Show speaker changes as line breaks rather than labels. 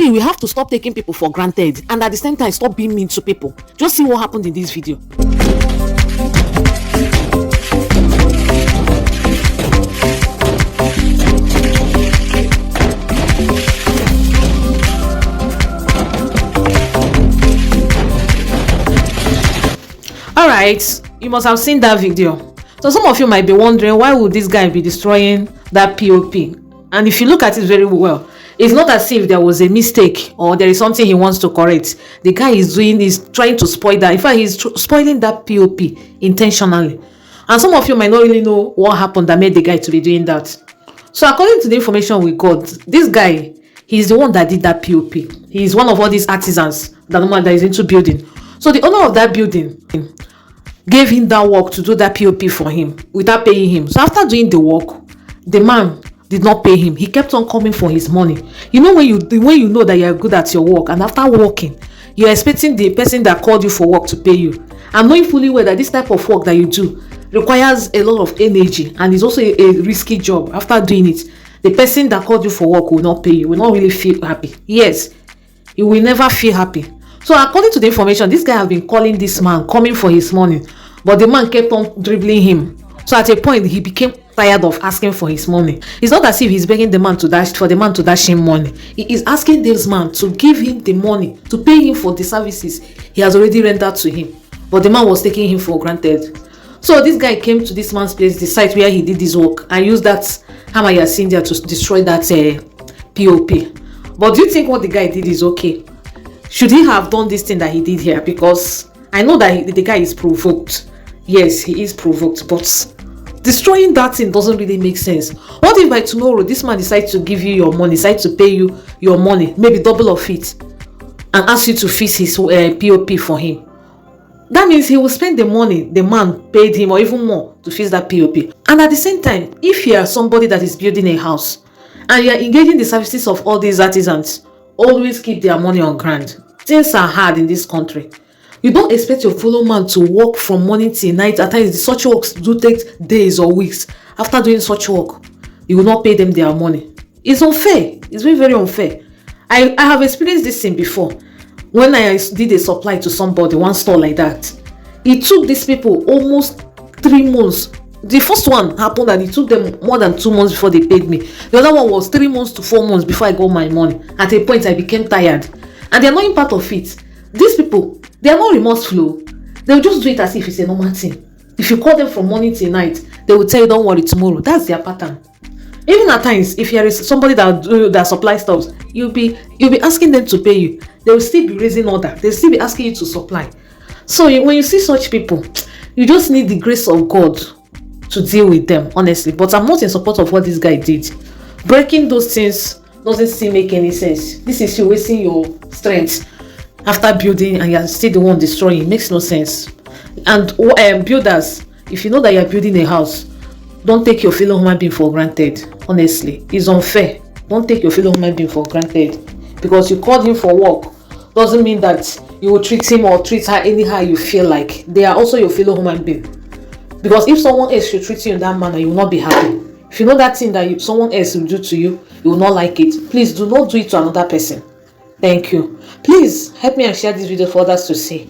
POP, we have to stop taking people for granted and at the same time stop being mean to people. Just see what happened in this video. Alright, you must have seen that video. So some of you might be wondering, why would this guy be destroying that POP? And if you look at it very well, it's not as if there was a mistake or there is something he wants to correct. The guy is trying to spoil that. In fact, he's spoiling that POP intentionally. And some of you might not really know what happened that made the guy to be doing that. So according to the information we got, this guy, he's the one that did that POP. He's one of all these artisans that is into building. So the owner of that building gave him that work to do that POP for him without paying him. So after doing the work, the man did not pay him. He kept on coming for his money. You know, when you know that you're good at your work, and after working, you're expecting the person that called you for work to pay you, and knowing fully well that this type of work that you do requires a lot of energy and is also a risky job. After doing it, the person that called you for work will not pay you, will not really feel happy. Yes, you will never feel happy. So according to the information, this guy has been calling this man, coming for his money, but the man kept on dribbling him. So at a point, he became tired of asking for his money. It's not as if he's begging the man to dash him money. He is asking this man to give him the money, to pay him for the services he has already rendered to him. But the man was taking him for granted. So this guy came to this man's place, the site where he did his work, and used that hammer you are seeing there to destroy that POP. But do you think what the guy did is okay? Should he have done this thing that he did here? Because I know that the guy is provoked. Yes, he is provoked, but destroying that thing doesn't really make sense. What if by tomorrow this man decides to give you your money, decides to pay you your money, maybe double of it, and ask you to fix his POP for him? That means he will spend the money the man paid him or even more to fix that POP. And at the same time, if you are somebody that is building a house and you are engaging the services of all these artisans, always keep their money on ground. Things are hard in this country. You don't expect your fellow man to work from morning till night. At times, such works do take days or weeks. After doing such work, you will not pay them their money. It's unfair. It's very, very unfair. I have experienced this thing before. When I did a supply to somebody, one store like that, it took these people almost 3 months. The first one happened and it took them more than 2 months before they paid me. The other one was 3 months to 4 months before I got my money. At a point, I became tired. And the annoying part of it, these people, they are not remorseful. They'll just do it as if it's a normal thing. If you call them from morning till night, they will tell you, don't worry, tomorrow. That's their pattern. Even at times, if you're somebody that supplies stuff, you'll be asking them to pay you. They will still be raising order. They'll still be asking you to supply. So when you see such people, you just need the grace of God to deal with them, honestly. But I'm not in support of what this guy did. Breaking those things doesn't seem make any sense. This is you wasting your strength after building and you're still the one destroying. It makes no sense. And builders, if you know that you're building a house, don't take your fellow human being for granted. Honestly, it's unfair. Don't take your fellow human being for granted. Because you called him for work doesn't mean that you will treat him or treat her anyhow you feel like. They are also your fellow human being. Because if someone else should treat you in that manner, you will not be happy. If you know that thing that someone else will do to you, you will not like it. Please do not do it to another person. Thank you. Please help me and share this video for others to see.